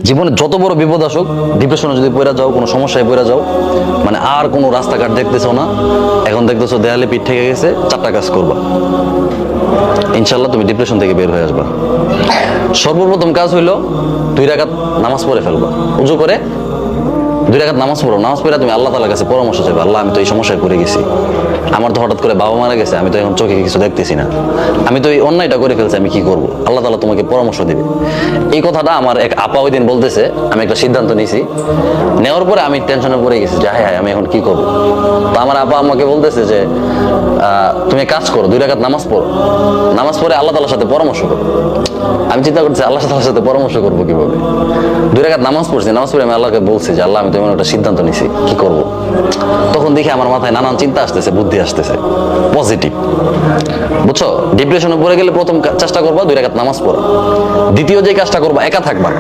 জীবনে যত বড় বিপদ আসুক, ডিপ্রেশনে যদি পড়ে যাও, কোনো সমস্যায় পড়ে যাও, মানে আর কোনো রাস্তাঘাট দেখতেছো না, এখন দেখতেছো দেয়ালে পিঠ থেকে গেছে, চারটা কাজ করবা, ইনশাল্লাহ তুমি ডিপ্রেশন থেকে বের হয়ে আসবা। সর্বপ্রথম কাজ হইলো 2 রাকাত নামাজ পড়ে ফেলবা। উজু করে 2 রাকাত নামাজ পড়ো। নামাজ পড়ে তুমি আল্লাহ তাআলার কাছে পরামর্শ চাইবে, আল্লাহ আমি তো এই সমস্যায় পড়ে গেছি, আমার তো হঠাৎ করে বাবা মারা গেছে, আমি তো এখন চোখে কিছু দেখতেছি না, আমি তো এই অন্যায়টা করে ফেলছি, আমি কি করব? আল্লাহ তাআলা তোমাকে পরামর্শ দিবে। এই কথাটা আমার এক আপা ওই দিন বলতেছে, আমি একটা সিদ্ধান্ত নিয়েছি, নেওয়ার পরে আমি টেনশনে পড়ে গেছি যে হায় হায় আমি এখন কি করব। তো আমার আপা আমাকে বলতেছে যে তুমি এক কাজ করো, 2 রাকাত নামাজ পড়ো, নামাজ পড়ে আল্লাহ তাআলার সাথে পরামর্শ করো। আমি চিন্তা করছি আল্লাহ তাআলার সাথে পরামর্শ করবো কিভাবে। 2 রাকাত নামাজ পড়ছি, নামাজ পড়ে আমি আল্লাহকে বলছি যে আল্লাহ আমি তো এমন একটা সিদ্ধান্ত নিছি, কি করব। তখন দেখি আমার মাথায় নানান চিন্তা আসতেছে, বুদ্ধি আসতেছে, পজিটিভ, বুঝছো? ডিপ্রেশনে পড়ে গেলে প্রথম চেষ্টা করবা 2 রাকাত নামাজ পড়া। দ্বিতীয় যে কাজটা করবা, একা থাকবা।